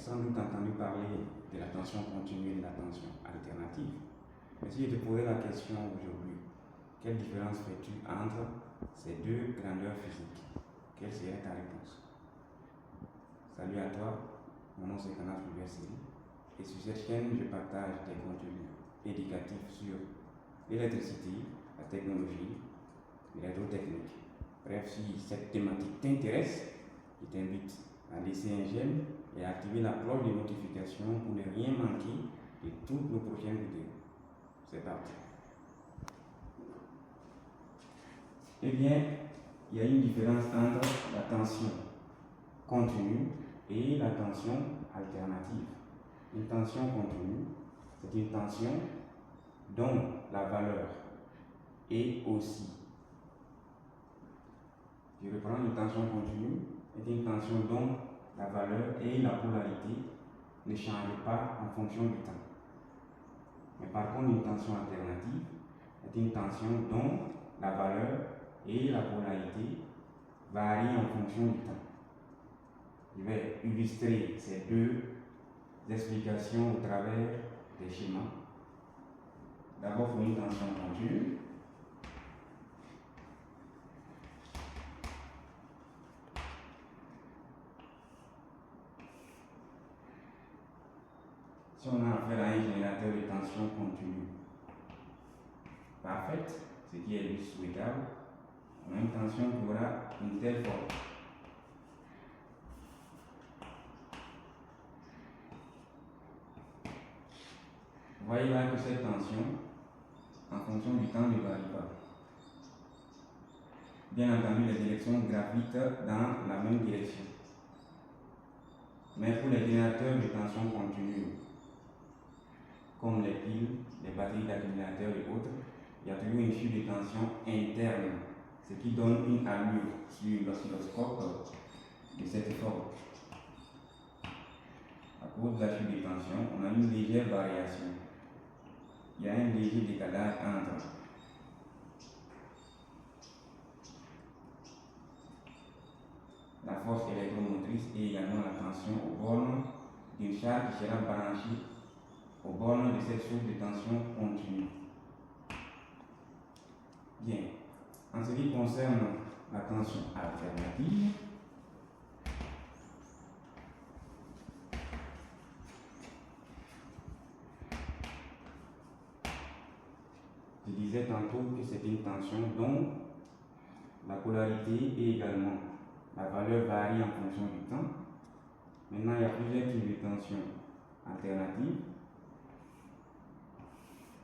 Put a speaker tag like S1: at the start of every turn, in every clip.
S1: sans doute entendu parler de la tension continue et de la tension alternative. Mais si je te posais la question aujourd'hui, quelle différence fais-tu entre ces deux grandeurs physiques? Quelle serait ta réponse? Salut à toi, mon nom c'est Canas University et sur cette chaîne je partage des contenus éducatifs sur l'électricité, la technologie et l'électrotechnique. Bref, si cette thématique t'intéresse, je t'invite à laisser un j'aime et à activer la cloche de notification pour ne rien manquer de toutes nos prochaines vidéos. C'est parti. Eh bien, il y a une différence entre la tension continue et la tension alternative. Une tension continue, c'est une tension dont la valeur est aussi. Je reprends, une tension continue est une tension dont la valeur et la polarité ne changent pas en fonction du temps. Mais par contre, une tension alternative est une tension dont la valeur et la polarité varient en fonction du temps. Je vais illustrer ces deux explications au travers des schémas. D'abord, pour une tension continue, si on a affaire à un générateur de tension continue parfaite, ce qui est le souhaitable, on a une tension qui aura une telle forme. Vous voyez là que cette tension, en fonction du temps, ne varie pas. Bien entendu, les électrons gravitent dans la même direction. Mais pour les générateurs de tension continue, comme les piles, les batteries d'accumulateurs et autres, il y a toujours une chute de tension interne, ce qui donne une allure sur l'oscilloscope de cette forme. À cause de la chute de tension, on a une légère variation. Il y a un léger décalage entre la force électromotrice et également la tension aux bornes d'une charge qui sera branchée aux bornes de cette source de tension continue. Bien. En ce qui concerne la tension alternative, je disais tantôt que c'est une tension dont la polarité et également la valeur varie en fonction du temps. Maintenant, il y a plusieurs types de tensions alternatives.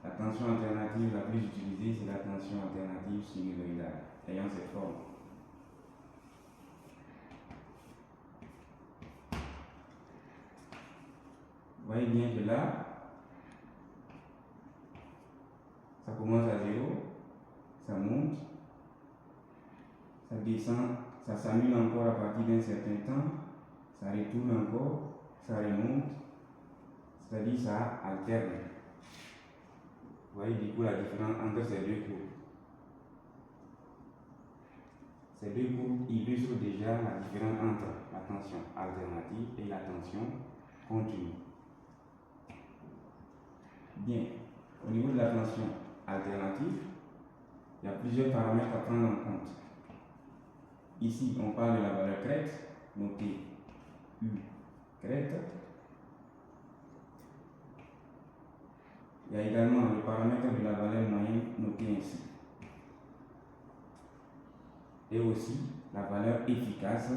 S1: La tension alternative la plus utilisée, c'est la tension alternative sinusoïdale, ayant cette forme. Vous voyez bien que là, ça commence à 0, ça monte, ça descend, ça s'annule encore à partir d'un certain temps, ça retourne encore, ça remonte, c'est-à-dire ça alterne. Vous voyez du coup la différence entre ces deux courbes. Ces deux courbes illustrent déjà la différence entre la tension alternative et la tension continue. Bien, au niveau de la tension alternative, il y a plusieurs paramètres à prendre en compte. Ici, on parle de la valeur crête, notée U crête. Il y a également le paramètre de la valeur moyenne notée ainsi. Et aussi la valeur efficace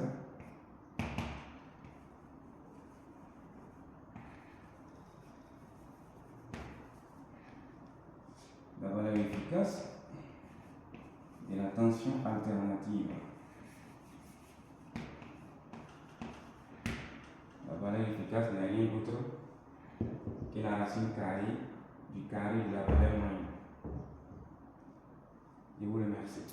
S1: de la tension alternative. La valeur efficace n'est rien d'autre que la racine carrée du carré de la valeur moyenne. Je vous remercie.